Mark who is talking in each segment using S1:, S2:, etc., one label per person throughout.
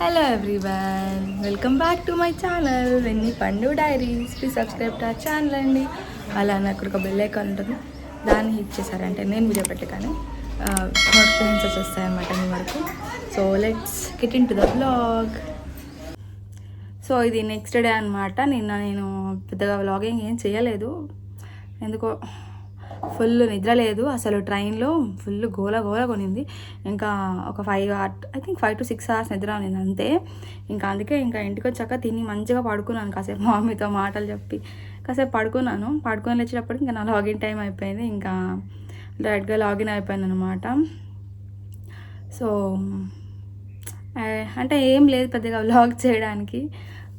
S1: Hello everyone, welcome back to my channel Renny Pandu Diaries. Please subscribe to our channel అండి. అలానే అక్కడ ఒక bell icon ఉంటుంది, దాన్ని హిట్ చేశారంటే నేను వీడియో పెట్టగానే నోటిఫికేషన్స్ వచ్చేస్తాయి అన్నమాట మీ వరకు. So let's get in to the vlog. So ఇది నెక్స్ట్ డే అనమాట. నేను పెద్దగా వ్లాగింగ్ ఏం చేయలేదు, ఎందుకో ఫుల్ నిద్ర లేదు అసలు. ట్రైన్లో ఫుల్ గోల కొనింది. ఇంకా ఒక 5 to 6 hours నిద్ర ఉంది అంతే. ఇంకా అందుకే ఇంకా ఇంటికి వచ్చాక తిని మంచిగా పడుకున్నాను. కాసేపు మమ్మీతో మాటలు చెప్పి కాసేపు పడుకొని వచ్చేటప్పటికి ఇంకా నా లాగిన్ టైం అయిపోయింది. ఇంకా డైరెక్ట్గా లాగిన్ అయిపోయింది అనమాట. సో అంటే ఏం లేదు పెద్దగా వ్లాగ్ చేయడానికి,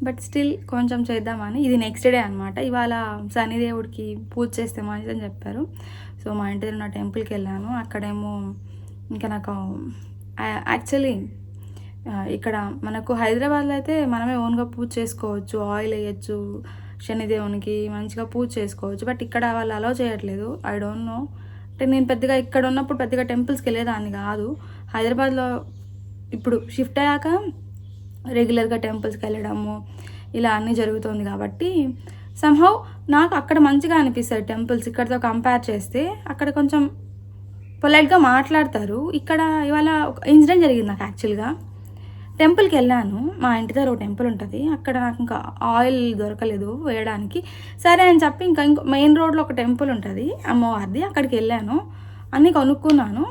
S1: బట్ స్టిల్ కొంచెం చేద్దామని. ఇది నెక్స్ట్ డే అనమాట. ఇవాళ శనిదేవుడికి పూజ చేస్తే మంచిదని చెప్పారు. సో మా ఇంటి దగ్గర నా టెంపుల్కి వెళ్ళాను. అక్కడేమో ఇంకా నాకు యాక్చువల్లీ ఇక్కడ మనకు హైదరాబాద్లో అయితే మనమే ఓన్గా పూజ చేసుకోవచ్చు, ఆయిల్ వేయచ్చు, శనిదేవునికి మంచిగా పూజ చేసుకోవచ్చు. బట్ ఇక్కడ వాళ్ళు అలౌ చేయట్లేదు. I don't know. అంటే నేను పెద్దగా ఇక్కడ ఉన్నప్పుడు పెద్దగా టెంపుల్స్కి వెళ్ళేదాన్ని కాదు. హైదరాబాద్లో ఇప్పుడు షిఫ్ట్ అయ్యాక రెగ్యులర్గా టెంపుల్స్కి వెళ్ళడము ఇలా అన్నీ జరుగుతుంది కాబట్టి సమ్హౌ నాకు అక్కడ మంచిగా అనిపిస్తుంది టెంపుల్స్. ఇక్కడతో కంపేర్ చేస్తే అక్కడ కొంచెం పొలైట్గా మాట్లాడతారు. ఇక్కడ ఇవాళ ఒక ఇన్సిడెంట్ జరిగింది నాకు. యాక్చువల్గా టెంపుల్కి వెళ్ళాను, మా ఇంటి దగ్గర ఒక టెంపుల్ ఉంటుంది. అక్కడ నాకు ఇంకా ఆయిల్ దొరకలేదు వేయడానికి. సరే అని చెప్పి ఇంకో మెయిన్ రోడ్లో ఒక టెంపుల్ ఉంటుంది అమ్మవారిది, అక్కడికి వెళ్ళాను. అన్నీ కొనుక్కున్నాను.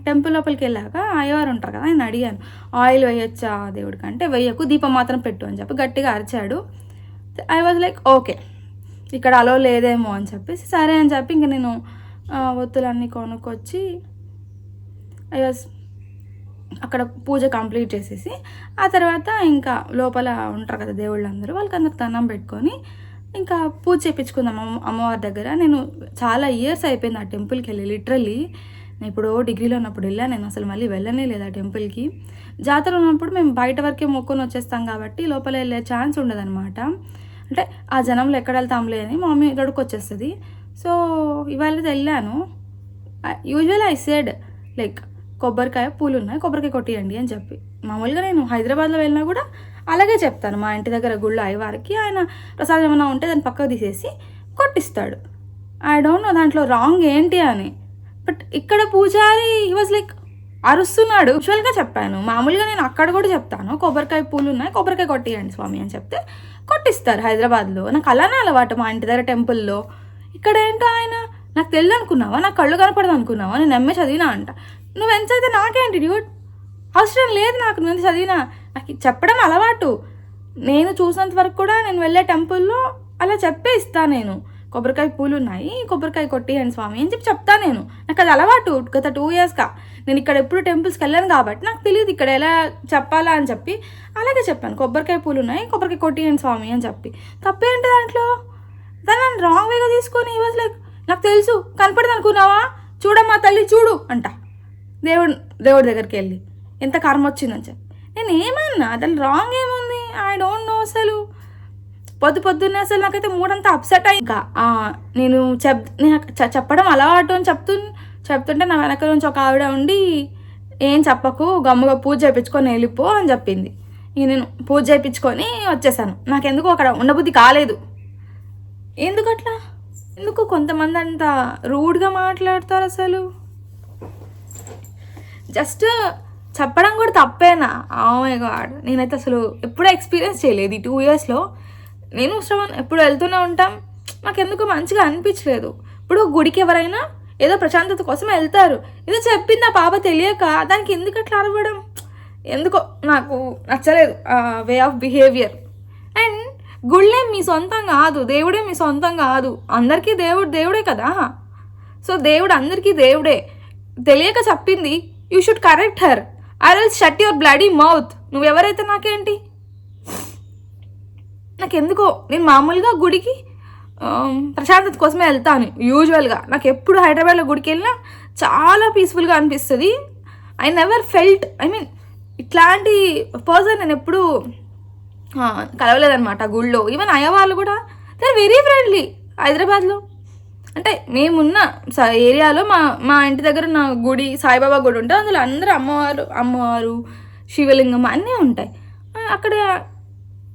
S1: టెంపుల్ లోపలికి వెళ్ళాక అయ్యవారు ఉంటారు కదా, ఆయన అడిగాను ఆయిల్ వేయొచ్చా దేవుడికి అంటే, వేయకు, దీపం మాత్రం పెట్టు అని చెప్పి గట్టిగా అరిచాడు. ఐ వాజ్ లైక్ ఓకే, ఇక్కడ అలో లేదేమో అని చెప్పేసి సరే అని చెప్పి ఇంక నేను ఒత్తులన్నీ కొనుక్కొచ్చి అక్కడ పూజ కంప్లీట్ చేసేసి ఆ తర్వాత ఇంకా లోపల ఉంటారు కదా దేవుళ్ళందరూ, వాళ్ళకందరూ దండం పెట్టుకొని ఇంకా పూజ చేయించుకుందాం అమ్మవారి దగ్గర. నేను చాలా ఇయర్స్ అయిపోయింది ఆ టెంపుల్కి వెళ్ళి. లిటరల్లీ నేను ఇప్పుడు డిగ్రీలో ఉన్నప్పుడు వెళ్ళాను, నేను అసలు మళ్ళీ వెళ్ళనే లేదు ఆ టెంపుల్కి. జాతర ఉన్నప్పుడు మేము బయట వరకే మొక్కుని వచ్చేస్తాం కాబట్టి లోపల వెళ్ళే ఛాన్స్ ఉండదన్నమాట. అంటే ఆ జనంలో ఎక్కడ వెళ్తాంలే అని మా మమ్మీ ఇక్కడికి వచ్చేస్తుంది. సో ఇవాళ వెళ్ళాను. యూజువల్ ఐ సెడ్ లైక్ కొబ్బరికాయ పూలు ఉన్నాయి, కొబ్బరికాయ కొట్టియండి అని చెప్పి. మామూలుగా నేను హైదరాబాద్లో వెళ్ళినా కూడా అలాగే చెప్తాను. మా ఇంటి దగ్గర గుళ్ళో అయ్యవారికి ఆయన ప్రసాదం ఏమైనా ఉంటే దాన్ని పక్కకు తీసేసి కొట్టిస్తాడు. ఐ డోంట్ నో దాంట్లో రాంగ్ ఏంటి అని. బట్ ఇక్కడ పూజారి హీ వాజ్ లైక్ అరుస్తున్నాడు. యూజువల్గా చెప్పాను, మామూలుగా నేను అక్కడ కూడా చెప్తాను కొబ్బరికాయ పూలు ఉన్నాయి, కొబ్బరికాయ కొట్టియండి స్వామి అని చెప్తే కొట్టిస్తారు హైదరాబాద్లో. నాకు అలానే అలవాటు మా ఇంటి దగ్గర టెంపుల్లో. ఇక్కడ ఏంటో ఆయన నాకు తెలియదు అనుకున్నావా, నాకు కళ్ళు కనపడదు అనుకున్నావా, నేను ఎంఏ చదివినా అంట. నువ్వు ఎంత అయితే నాకేంటి డ్యూట్, అవసరం లేదు నాకు, నేను చదివినా, నాకు చెప్పడం అలవాటు. నేను చూసినంత వరకు కూడా నేను వెళ్ళే టెంపుల్లో అలా చెప్పే ఇస్తాను. నేను కొబ్బరికాయ పూలు ఉన్నాయి, కొబ్బరికాయ కొట్టియండి స్వామి అని చెప్పి చెప్తాను. నాకు అది అలవాటు గత 2 yearsగా. నేను ఇక్కడ ఎప్పుడు టెంపుల్స్కి వెళ్ళాను కాబట్టి నాకు తెలియదు ఇక్కడ ఎలా చెప్పాలా అని చెప్పి అలాగే చెప్పాను, కొబ్బరికాయ పూలు ఉన్నాయి, కొబ్బరికాయ కొట్టియండి స్వామి అని చెప్పి. తప్పేంటి దాంట్లో? దాన్ని నన్ను రాంగ్ వేగా తీసుకొని ఈ వాజ్ లైక్ నాకు తెలుసు, కనపడదు అనుకున్నావా, చూడమ్మా తల్లి చూడు అంట దేవుడి దగ్గరికి వెళ్ళి. ఎంత కర్మ వచ్చిందని చెప్పి నేను ఏమన్నా దాని రాంగ్ ఏముంది? I don't know. అసలు పొద్దున్నే అసలు నాకైతే మూడంతా అప్సెట్ అయ్యి. ఇంకా నేను చెప్పడం అలవాటు అని చెప్తుంటే నా వెనక నుంచి ఒక ఆవిడ ఉండి ఏం చెప్పకు, గమ్ముగా పూజ చేయించుకొని వెళ్ళిపో అని చెప్పింది. ఇక నేను పూజ చేయించుకొని వచ్చేసాను. నాకెందుకు అక్కడ ఉండబుద్ధి కాలేదు. ఎందుకు కొంతమంది అంత రూడ్గా మాట్లాడతారు అసలు. జస్ట్ చెప్పడం కూడా తప్పేనా? ఓ మై గాడ్, నేనైతే అసలు ఎప్పుడూ ఎక్స్పీరియన్స్ చేయలేదు ఈ 2 yearsలో. నేను శ్రవణ్ ఎప్పుడు వెళ్తూనే ఉంటాం, నాకు ఎందుకు మంచిగా అనిపించలేదు. ఇప్పుడు గుడికి ఎవరైనా ఏదో ప్రశాంతత కోసం వెళ్తారు, ఏదో చెప్పింది ఆ పాప తెలియక దానికి ఎందుకు అట్లా అరవడం, ఎందుకో నాకు నచ్చలేదు వే ఆఫ్ బిహేవియర్. అండ్ గుళ్ళే మీ సొంతం కాదు, దేవుడే మీ సొంతం కాదు. అందరికీ దేవుడే కదా. సో దేవుడు అందరికీ దేవుడే. తెలియక చెప్పింది, you should correct her or else shut your bloody mouth. నువ్వెవరైతే నాకేంటి? నాకెందుకో నేను మామూలుగా గుడికి ప్రశాంతత కోసమే వెళ్తాను యూజువల్గా. నాకు ఎప్పుడు హైదరాబాద్లో గుడికి వెళ్ళినా చాలా పీస్ఫుల్గా అనిపిస్తుంది. ఐ నెవర్ ఫెల్ట్, ఇట్లాంటి పర్సన్ నేను ఎప్పుడు కలవలేదన్నమాట గుళ్ళో. ఈవెన్ అయ్యవాళ్ళు కూడా దే ఆర్ వెరీ ఫ్రెండ్లీ హైదరాబాద్లో. అంటే మేమున్న ఏరియాలో మా ఇంటి దగ్గర ఉన్న గుడి సాయిబాబా గుడి ఉంటే అందులో అందరూ అమ్మవారు శివలింగం అన్నీ ఉంటాయి అక్కడ.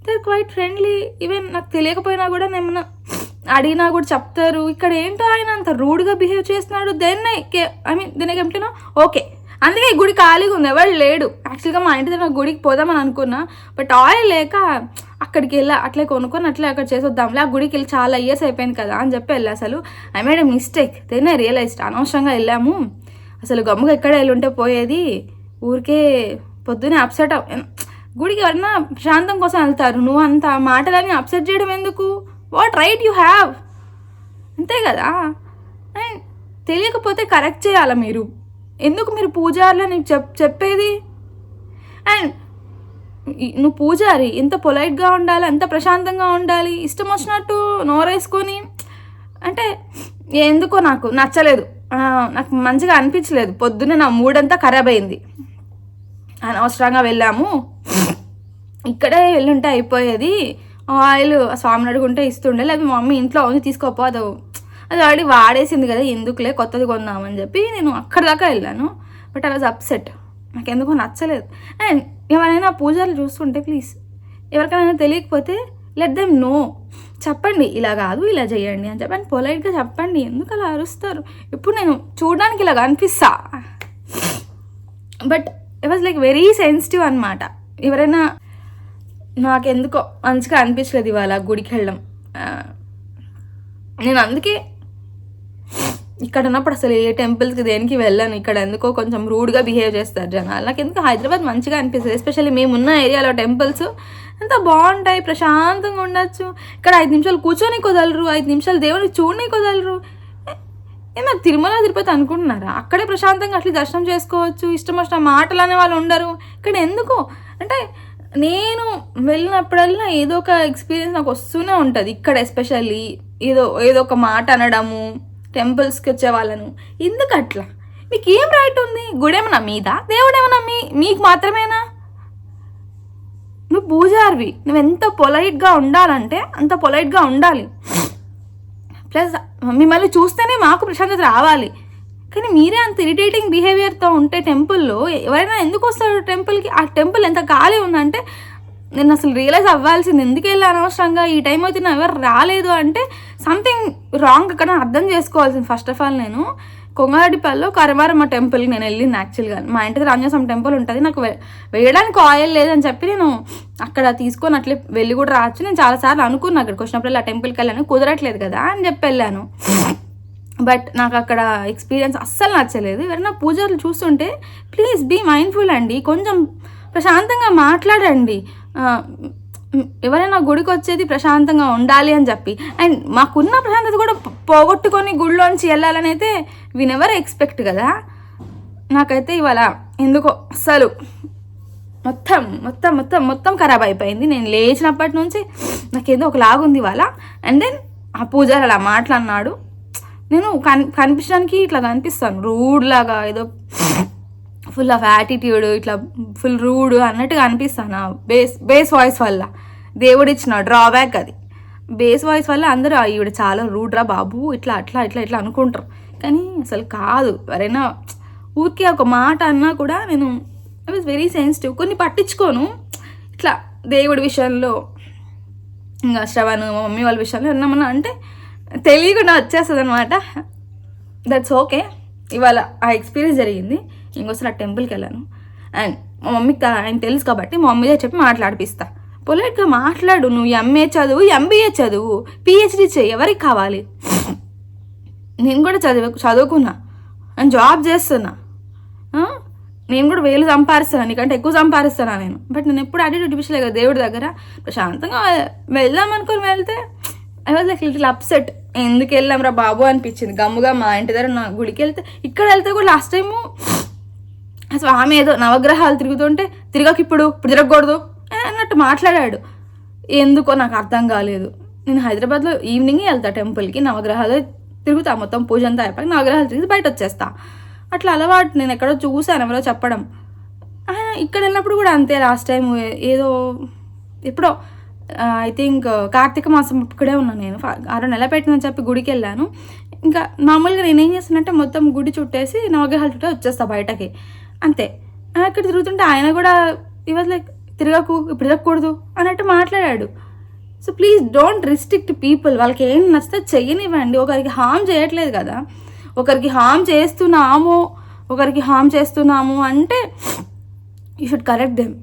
S1: They quiet friendly. ఈవెన్ నాకు తెలియకపోయినా కూడా నేను అడిగినా కూడా చెప్తారు. ఇక్కడ ఏంటో ఆయన అంత రూడ్గా బిహేవ్ చేస్తున్నాడు. దీనికి ఏమిటో ఓకే. అందుకే ఈ గుడి ఖాళీగా ఉంది, ఎవరు లేడు. యాక్చువల్గా మా ఇంటి దగ్గర గుడికి పోదామని అనుకున్నా, బట్ ఆయిల్ లేక అక్కడికి వెళ్ళా. అట్లే కొనుక్కొని అట్లే అక్కడ చేసొద్దాంలే, ఆ గుడికి వెళ్ళి చాలా ఇయర్స్ అయిపోయింది కదా అని చెప్పి వెళ్ళా. అసలు I made a mistake, then I realized అనవసరంగా వెళ్ళాము. అసలు గమ్ముగా ఎక్కడ వెళ్ళుంటే పోయేది. ఊరికే పొద్దునే అప్సెట్ గుడికి ఎవరన్నా ప్రశాంతం కోసం వెళ్తారు, నువ్వు అంత మాటలని అప్సెట్ చేయడం ఎందుకు? What right you have? అంతే కదా. అండ్ తెలియకపోతే కరెక్ట్ చేయాలా మీరు? ఎందుకు మీరు పూజారిలో నీకు చెప్పేది? అండ్ నువ్వు పూజారి, ఎంత పొలైట్గా ఉండాలి, ఎంత ప్రశాంతంగా ఉండాలి, ఇష్టం వచ్చినట్టు నోరేసుకొని అంటే ఎందుకో నాకు నచ్చలేదు, నాకు మంచిగా అనిపించలేదు. పొద్దున్నే నా మూడంతా ఖరాబ్ అయింది. అనవసరంగా వెళ్ళాము, ఇక్కడే వెళ్ళుంటే అయిపోయేది. ఆయిల్ స్వామిని అడుగుంటే ఇస్తుండే, లేకపోతే మా మమ్మీ ఇంట్లో ఉంది తీసుకోపోదు, అది ఆల్రెడీ వాడేసింది కదా ఎందుకులే కొత్తది కొందామని చెప్పి నేను అక్కడ దాకా వెళ్ళాను. బట్ ఐ వాజ్ అప్సెట్, నాకు ఎందుకో నచ్చలేదు. అండ్ ఎవరైనా పూజలు చూస్తుంటే ప్లీజ్ ఎవరికైనా తెలియకపోతే లెట్ దెమ్ నో, చెప్పండి ఇలా కాదు ఇలా చేయండి అని చెప్పండి, పొలైట్గా చెప్పండి. ఎందుకు అలా అరుస్తారు? ఇప్పుడు నేను చూడడానికి ఇలా అనిపిస్తా, but it was like very sensitive అనమాట. ఎవరైనా నాకెందుకో మంచిగా అనిపించలేదు ఇవాళ గుడికి వెళ్ళడం. నేను అందుకే ఇక్కడ ఉన్నప్పుడు అసలు ఏ టెంపుల్స్కి దేనికి వెళ్ళాను. ఇక్కడ ఎందుకో కొంచెం రూడ్గా బిహేవ్ చేస్తారు జనాలు. నాకు ఎందుకు హైదరాబాద్ మంచిగా అనిపిస్తుంది, ఎస్పెషల్లీ మేమున్న ఏరియాలో టెంపుల్స్ ఎంత బాగుంటాయి, ప్రశాంతంగా ఉండొచ్చు. ఇక్కడ 5 నిమిషాలు కూర్చొని కుదలరు, 5 నిమిషాలు దేవుని చూడని కుదలరు. నాకు తిరుమల తిరుపతి అనుకుంటున్నారా? అక్కడే ప్రశాంతంగా అట్లా దర్శనం చేసుకోవచ్చు, ఇష్టం వచ్చిన మాటలు అనే వాళ్ళు ఉండరు. ఇక్కడ ఎందుకు అంటే నేను వెళ్ళినప్పుడల్లా ఏదో ఒక ఎక్స్పీరియన్స్ నాకు వస్తూనే ఉంటుంది. ఇక్కడ ఎస్పెషల్లీ ఏదో ఒక మాట అనడము, టెంపుల్స్కి వచ్చే వాళ్ళను. ఎందుకు అట్లా? మీకు ఏం రైట్ ఉంది? గుడేమన్నా మీదా, దేవుడేమన్నా మీకు మాత్రమేనా? నువ్వు పూజారివి, నువ్వు ఎంత పొలైట్గా ఉండాలంటే అంత పొలైట్గా ఉండాలి. ప్లస్ మిమ్మల్ని చూస్తేనే మాకు ప్రశాంతత రావాలి. కానీ మీరే అంత ఇరిటేటింగ్ బిహేవియర్తో ఉంటే టెంపుల్లో ఎవరైనా ఎందుకు వస్తారు టెంపుల్కి? ఆ టెంపుల్ ఎంత ఖాళీ ఉందంటే నేను అసలు రియలైజ్ అవ్వాల్సింది, ఎందుకు వెళ్ళి అనవసరంగా ఈ టైం అయితే ఎవరు రాలేదు అంటే సంథింగ్ రాంగ్ అక్కడ అర్థం చేసుకోవాల్సింది. ఫస్ట్ ఆఫ్ ఆల్ నేను కొంగారెడ్డిపల్లిలో కరమారమ్మ టెంపుల్కి నేను వెళ్ళింది. యాక్చువల్గా మా ఇంటి దగ్గర ఆంజనేయస్వామి టెంపుల్ ఉంటుంది, నాకు వేయడానికి ఆయిల్ లేదని చెప్పి నేను అక్కడ తీసుకొని అట్లే వెళ్ళి కూడా రావచ్చు. నేను చాలాసార్లు అనుకున్నాను అక్కడికి వచ్చినప్పుడు ఆ టెంపుల్కి వెళ్ళాను, కుదరట్లేదు కదా అని చెప్పి వెళ్ళాను. బట్ నాకు అక్కడ ఎక్స్పీరియన్స్ అస్సలు నచ్చలేదు. ఎవరైనా పూజలు చూస్తుంటే ప్లీజ్ బీ మైండ్ఫుల్ అండి, కొంచెం ప్రశాంతంగా మాట్లాడండి. ఎవరైనా గుడికి వచ్చేది ప్రశాంతంగా ఉండాలి అని చెప్పి, అండ్ మాకున్న ప్రశాంతత కూడా పోగొట్టుకొని గుడిలోంచి వెళ్ళాలని అయితే వి నెవర్ ఎక్స్పెక్ట్ కదా. నాకైతే ఇవాళ ఎందుకో అస్సలు మొత్తం మొత్తం మొత్తం మొత్తం ఖరాబ్ అయిపోయింది. నేను లేచినప్పటి నుంచి నాకేదో ఒక లాగుంది ఇవాళ. అండ్ దెన్ ఆ పూజారి అలా మాట్లాడినాడు. నేను కనిపించడానికి ఇట్లా కనిపిస్తాను రూడ్ లాగా, ఏదో ఫుల్ ఆఫ్ యాటిట్యూడ్, ఇట్లా ఫుల్ రూడ్ అన్నట్టుగా అనిపిస్తాను బేస్ వాయిస్ వల్ల. దేవుడు ఇచ్చిన డ్రాబ్యాక్ అది. బేస్ వాయిస్ వల్ల అందరూ ఈవిడ చాలా రూడ్రా బాబు ఇట్లా అట్లా ఇట్లా ఇట్లా అనుకుంటారు, కానీ అసలు కాదు. ఎవరైనా ఊరికే ఒక మాట అన్నా కూడా నేను ఐ వాజ్ వెరీ సెన్సిటివ్. కొన్ని పట్టించుకోను, ఇట్లా దేవుడి విషయంలో ఇంకా శ్రవణ్ మా మమ్మీ వాళ్ళ విషయంలో ఏమన్నా అంటే తెలియకుండా వచ్చేస్తుంది అనమాట. That's okay. ఇవాళ ఆ ఎక్స్పీరియన్స్ జరిగింది. ఇంకోసారి ఆ టెంపుల్కి వెళ్ళాను. అండ్ మా మమ్మీకి ఆయన తెలుసు కాబట్టి మా మమ్మీదే చెప్పి మాట్లాడిపిస్తా. పొలైట్గా మాట్లాడు. నువ్వు ఎంఏ చదువు, ఎంబీఏ చదువు, పిహెచ్డీ చెయ్యి, ఎవరికి కావాలి? నేను కూడా చదువుకున్నా, నేను జాబ్ చేస్తున్నా, నేను కూడా 1000 సంపాదిస్తాను, నీకంటే ఎక్కువ సంపాదిస్తాను నేను. బట్ నేను ఎప్పుడు యాటిట్యూడ్ చూపించలేదు కదా దేవుడి దగ్గర. ప్రశాంతంగా వెళ్దాం అనుకుని వెళ్తే I was like little upset. ఎందుకు వెళ్ళాం రా బాబు అనిపించింది. గమ్ముగా మా ఇంటి దగ్గర నా గుడికి వెళ్తే, ఇక్కడ వెళ్తే కూడా లాస్ట్ టైము స్వామి ఏదో నవగ్రహాలు తిరుగుతుంటే ఇప్పుడు తిరగకూడదు అన్నట్టు మాట్లాడాడు. ఎందుకో నాకు అర్థం కాలేదు. నేను హైదరాబాద్లో ఈవినింగే వెళ్తా టెంపుల్కి, నవగ్రహాలు తిరుగుతా, మొత్తం పూజ అంతా అయిపోయి నవగ్రహాలు తిరిగి బయట వచ్చేస్తా. అట్లా అలవాటు. నేను ఎక్కడో చూసాను ఎవరో చెప్పడం. ఇక్కడ వెళ్ళినప్పుడు కూడా అంతే. లాస్ట్ టైం ఏదో ఎప్పుడో ఐ థింక్ కార్తీక మాసం ఇక్కడే ఉన్నాను నేను. 6 నెలలు పెట్టినని చెప్పి గుడికి వెళ్ళాను. ఇంకా మామూలుగా నేనేం చేస్తానంటే మొత్తం గుడి చుట్టేసి నవగ్రహాలు చుట్టే వచ్చేస్తా బయటకి, అంతే. అక్కడ తిరుగుతుంటే ఆయన కూడా వాజ్ లైక్ తిరగకు, ఇప్పుడు తిరగకూడదు అన్నట్టు మాట్లాడాడు. So please don't restrict people. వాళ్ళకి ఏం నచ్చితే చెయ్యనివ్వండి. ఒకరికి హామ్ చేయట్లేదు కదా. ఒకరికి హామ్ చేస్తున్నాము అంటే యూ షుడ్ కరెక్ట్ దెమ్.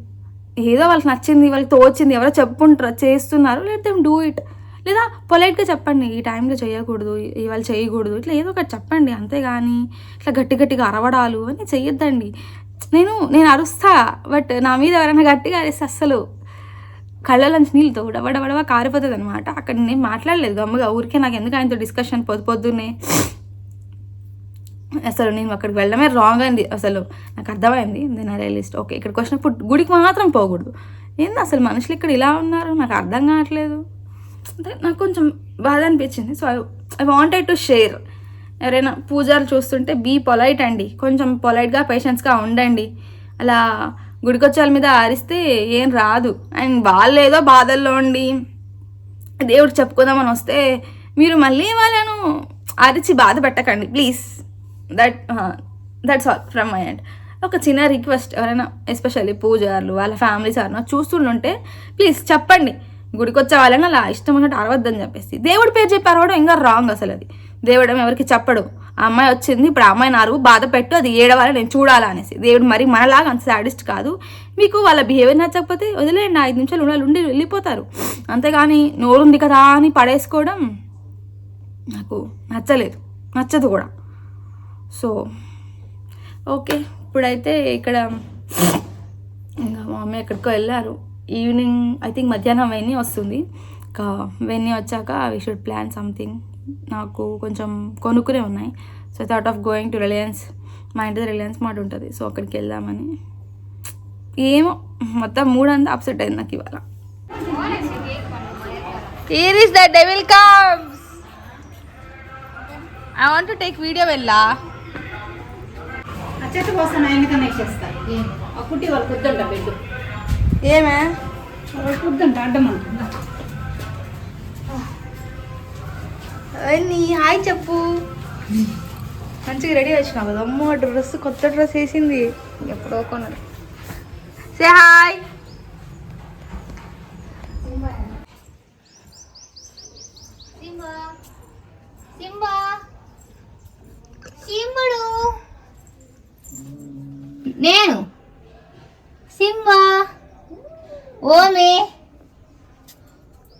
S1: ఏదో వాళ్ళకి నచ్చింది, వాళ్ళకి తోచింది, ఎవరో చెప్పుకుంటారు చేస్తున్నారు, లెట్ దెమ్ డూ ఇట్. లేదా పొలైట్గా చెప్పండి, ఈ టైంలో చేయకూడదు, ఇవాళ చేయకూడదు, ఇట్లా ఏదో ఒకటి చెప్పండి. అంతేగాని ఇట్లా గట్టిగా అరవడాలు అని చెయ్యొద్దండి. నేను అరుస్తా, బట్ నా మీద ఎవరైనా గట్టిగా అరిస్తే అస్సలు కళ్ళలోంచి నీళ్ళతో డబడబడవ కారిపోతుంది అనమాట. అక్కడ నేను మాట్లాడలేదు గమ్ముగా, ఊరికే నాకు ఎందుకు ఆయనతో డిస్కషన్ పొద్దున్నే. అసలు నేను అక్కడికి వెళ్ళడమే రాంగ్ అయింది. అసలు నాకు అర్థమైంది. దెన్ ఐ రియలైజ్డ్ ఓకే, ఇక్కడికి వచ్చినప్పుడు గుడికి మాత్రం పోకూడదు. ఏంది అసలు మనుషులు ఇక్కడ ఇలా ఉన్నారు, నాకు అర్థం కావట్లేదు. అంటే నాకు కొంచెం బాధ అనిపించింది. So I wanted to share. ఎవరైనా పూజలు చూస్తుంటే బీ పొలైట్ అండి, కొంచెం పొలైట్గా పేషెన్స్గా ఉండండి. అలా గుడికొచ్చే వాళ్ళ మీద అరిస్తే ఏం రాదు. అండ్ వాళ్ళు ఏదో బాధల్లో ఉండి దేవుడికి చెప్పుకుందామని వస్తే మీరు మళ్ళీ వాళ్ళను అరిచి బాధ పెట్టకండి please. That's all from my end. ఒక చిన్న రిక్వెస్ట్, ఎవరైనా ఎస్పెషల్లీ పూజారులు వాళ్ళ ఫ్యామిలీస్ ఎవరైనా చూస్తుంటే ప్లీజ్ చెప్పండి, గుడికి వచ్చే వాళ్ళని అలా ఇష్టం ఉన్నట్టు అరవద్దని చెప్పేసి. దేవుడి పేరు చెప్పి అరవడం ఇంకా రాంగ్ అసలు. అది దేవుడు ఎవరికి చెప్పడు. ఆ అమ్మాయి వచ్చింది, ఇప్పుడు ఆ అమ్మాయిని అరువు, బాధ పెట్టు, అది ఏడవాలి, నేను చూడాలా అనేసి. దేవుడు మరి మనలాగా అంత సాడిస్ట్ కాదు. మీకు వాళ్ళ బిహేవియర్ నచ్చకపోతే వదిలేయండి, 5 నిమిషాలు ఉండి వెళ్ళిపోతారు. అంతేగాని నోరుంది కదా అని పడేసుకోవడం నాకు నచ్చదు కూడా. సో ఓకే, ఇప్పుడైతే ఇక్కడ ఇంకా మా మమ్మీ ఎక్కడికో వెళ్ళారు. ఈవినింగ్ ఐ థింక్ మధ్యాహ్నం వెన్నీ వస్తుంది. ఇంకా వెన్నీ వచ్చాక వీ షుడ్ ప్లాన్ సంథింగ్. నాకు కొంచెం కొనుక్కునే ఉన్నాయి. So thought of going to Reliance. మా ఇంటి రిలయన్స్ మార్ట్ ఉంటుంది, సో అక్కడికి వెళ్దామని. ఏమో మొత్తం మూడంతా అప్సెట్ అయింది నాకు ఇవాళ. Here is the devil comes. I want to take video వెళ్ళా.
S2: చెట్టు కోసం ఆయనకన్నా ఇచ్చేస్తారు. కుట్టి వాళ్ళు కుద్దంట బెడ్డు.
S1: ఏమే
S2: కుద్దంట అడ్డమంటుందా?
S1: నీ హాయ్ చెప్పు. మంచిగా రెడీ వచ్చినావు కదా. అమ్మో డ్రెస్, కొత్త డ్రెస్ వేసింది, ఎప్పుడో కొన్నది. Say hi.
S3: నేను సింబా, ఓమే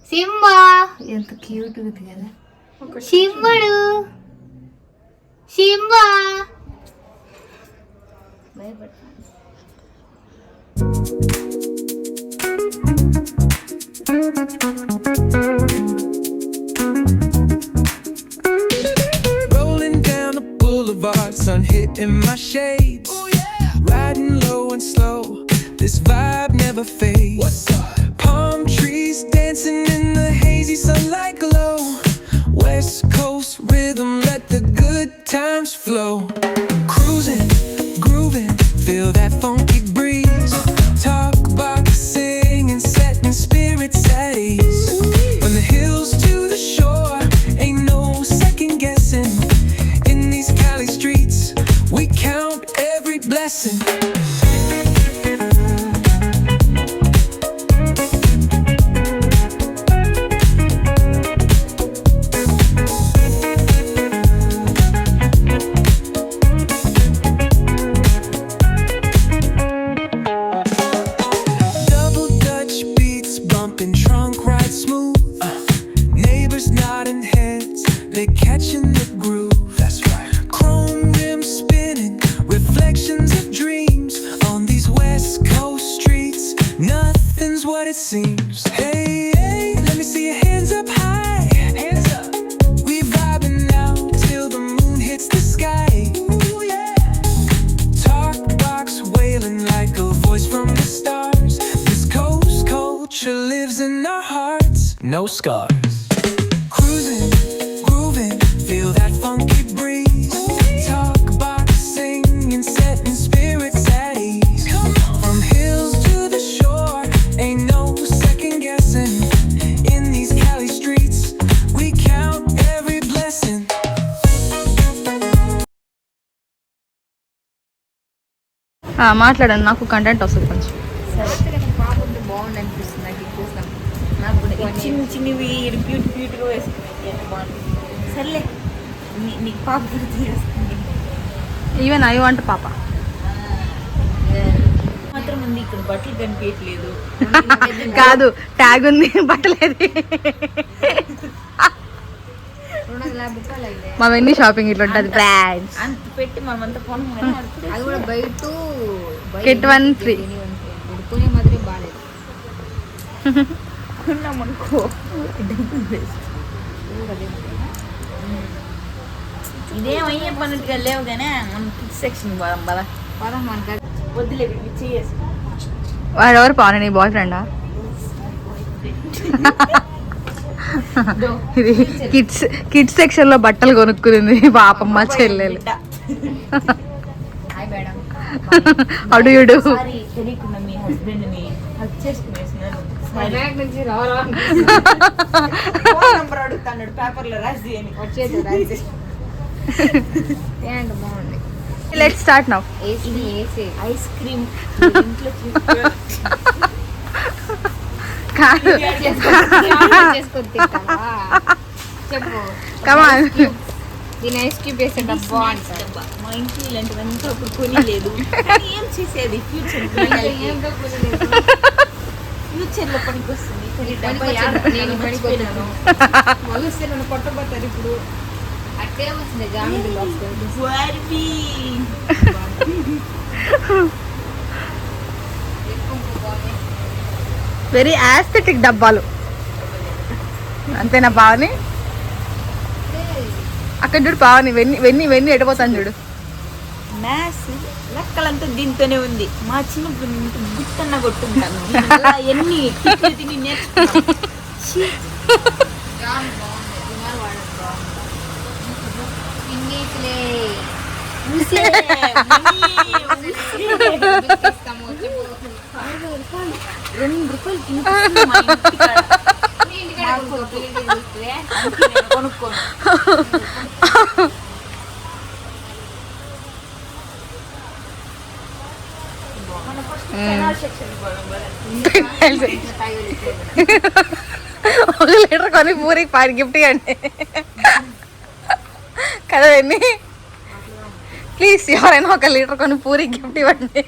S3: సింబా,
S1: ఎంత క్యూట్ ఉంది కదా.
S3: సింబడు Simba.
S4: Rolling down the boulevard, sun hitting my shades. Oh yeah, riding low and slow. This vibe never fades. What's up? Palm trees dancing in the hazy sunlight glow. West Coast rhythm, let the good times flow. Cruising, grooving, feel that funky breeze. Talk about singing, setting spirits at ease. From the hills to the shore, ain't no second guessing. In these Cali streets, we count every blessing. It seems. Hey, hey, let me see your hands up high. Hands up. We vibing now till the moon hits the sky. Ooh, yeah. Talk box wailing like a voice from the stars. This coast culture lives in our hearts. No scars. Cruising, grooving, feel that funky breeze. Talk box singing, setting spirits at ease. From hills to the shore, ain't no second guessing. In these Cali streets, we count every blessing.
S1: మాట్లాడండి, నాకు content వస్తుంది కొంచెం.
S2: సరే పాప ఉంటే బాగుంది అనిపిస్తుంది నాకు ఇది చూస్తాం. నాకు కూడా
S5: చిన్న చిన్నవి బ్యూటీగా వేసుకున్నాయి ఎంత బాగుంటుంది. సర్లే నీకు పాప చేస్తుంది
S1: ఈవెన్ ఐ వాంట్ పాప.
S5: మాత్రం ఉంది ఇక్కడ బట్టలు కనిపించట్లేదు.
S1: కాదు ట్యాగ్ ఉంది బట్టలేది.
S2: 250 రూపాయలు అయితే
S1: మా వెన్నీ షాపింగ్ ఇట్లా ఉంటుంది బ్రాండ్స్.
S5: అంత పెట్టి మనమంతా కొనం
S2: అది కూడా బయట
S1: Get one free.
S2: కొనే మాత్రమే బాగాలేదు.
S5: కొన్నామనుకో డబ్బులు వేస్ట్. ఇదేమయ్యే పనులుగా లేవు కానీ మనం కిడ్స్ సెక్షన్ పోదాం బలా.
S2: పదం మనకు
S5: వద్దులే చేసి
S1: వాడెవరు పావని నీ బాయ్ ఫ్రెండా? ఇది కిడ్స్ సెక్షన్ లో బట్టలు కొనుక్కునింది పాపమ్మ చెల్లెలు.
S2: Hi madam.
S1: అడుగుడు
S5: సారీ తెలియకుండా మీ హస్బెండ్ ని హక్ చేసుకునేసినాను.
S2: బ్యాగ్ నుంచి
S5: ఫోన్ నంబర్ అడుగుతాడు పేపర్లో రాసి అని.
S2: వచ్చేది రాజు. ఏంటి బాగుంది.
S1: Let's start now.
S2: AC
S5: ice cream ఇంట్లో
S1: కాదు
S2: చేసుకొని తింటావా చెప్పు.
S1: కమాన్.
S2: దీని ఐస్ క్యూబ్ వేసే డబ్బా అంటారు.
S5: డబ్బా. మా ఇంట్లో ఇలాంటివంతా అప్పుడు కొనిలేదు. కానీ ఏం చేసేది ఫ్యూచర్ ఫ్యూచర్ లో పనికి వస్తుంది. కానీ డబ్బా
S2: నేను పనికి వచ్చాను మలుస్తే నన్ను కొట్టబోతారు ఇప్పుడు. అట్టే వచ్చింది జామింట్లో వస్తుంది.
S5: బార్బీ.
S1: వెరీ ఆస్థెటిక్ డబ్బాలు అంతేనా పావని? అక్కడ చూడు పావని వెన్ని వెన్ని వెన్ని ఎడిపోతాను చూడు.
S5: మ్యాథ్స్ లెక్కలంతా దీంతోనే ఉంది. మా చిన్నప్పుడు గుట్టన్న కొట్టుంటాను. దీనివల్ల ఎన్ని తిట్లు తిని నేర్చుకున్నాను. ఛీ.
S2: ఇంగ్లీష్లే
S5: ఊసే, మనీ, ఊసే. 2 రూపాయలు తినిపిస్తుంది మా ఇంటికాడ. అందుకే నేను కొనుక్కోను. మన ఫస్ట్ ఫైనాన్స్ సెక్షన్ పోదాం కదా.
S1: 1 లీటర్ కొని పూరికి పాడి గిఫ్ట్ ఇవ్వండి కదా వెన్ని. ప్లీజ్ ఎవరైనా 1 లీటర్ కొని పూరి గిఫ్ట్ ఇవ్వండి.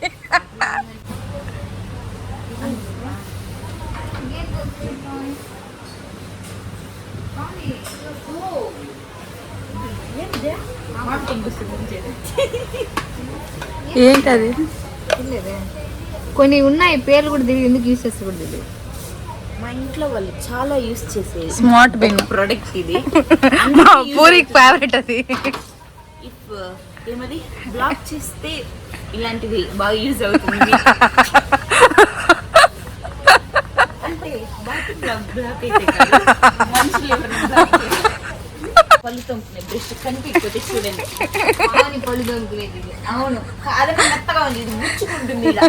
S1: ఏంటది?
S2: కొన్ని ఉన్నాయి పేర్లు కూడా తెలియదు, ఎందుకు యూస్ చేస్తే కూడా తెలియదు.
S5: మా ఇంట్లో వాళ్ళు చాలా యూస్ చేసేది
S1: స్మార్ట్ బిన్
S5: ప్రొడక్ట్ ఇది.
S1: పూరికి ఫేవరెట్ అది.
S5: ఇఫ్ ఏమది బ్లాక్ చేస్తే ఇలాంటిది బాగా యూజ్ అవుతుంది. అంటే బాటిల్ బ్లాక్ అయితే కాదు, మనుషులు ఎవరైనా బ్లాక్ చేస్తే పళ్ళు తొంపుకునే బ్రష్ కనిపించకపోతే చూడండి.
S2: పళ్ళు దొంగలేదు.
S5: అవును అదే మెత్తగా ఉంది, ఇది ముచ్చుకుంటుంది ఇలా.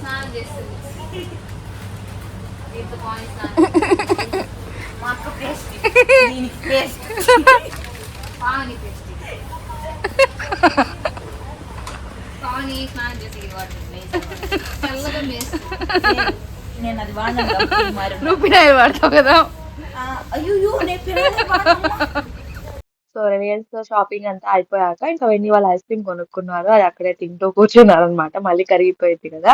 S2: స్నానం చేస్తుంది.
S5: మా అక్క పేస్ట్ దీనికి పేస్ట్.
S2: పావని పేస్ట్. పావని స్నానం చేసి చల్లగా మేస్ట్.
S5: నేను అది వాడినాను మారు.
S1: నువ్వు పినాయిల్ వాడతావు కదా.
S5: అయ్యో నేను పిల్లలే వాడమ్మా.
S1: సో రిలయన్స్ లో షాపింగ్ అంతా అయిపోయాక ఇంకా వెన్ని వాళ్ళు ఐస్ క్రీమ్ కొనుక్కున్నారు. అది అక్కడే తింటూ కూర్చున్నారు అనమాట. మళ్ళీ కరిగిపోయింది కదా.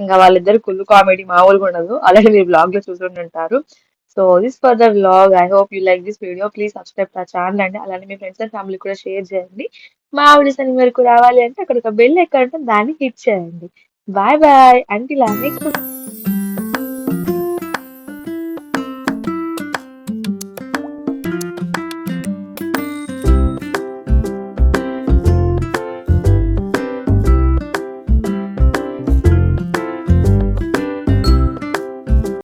S1: ఇంకా వాళ్ళిద్దరు కుళ్ళు కామెడీ మామూలుగా ఉండదు. అలాగే మీరు బ్లాగ్ లో చూసుంటారు. So this for the vlog. I hope you like this video. Please subscribe to channel అండి. అలానే మీ ఫ్రెండ్స్ అండ్ ఫ్యామిలీ కూడా షేర్ చేయండి. మా వీడియోస్ అని వరకు రావాలి అంటే అక్కడ ఒక బెల్ ఎక్కడ దాన్ని క్లిక్ చేయండి. Bye bye until next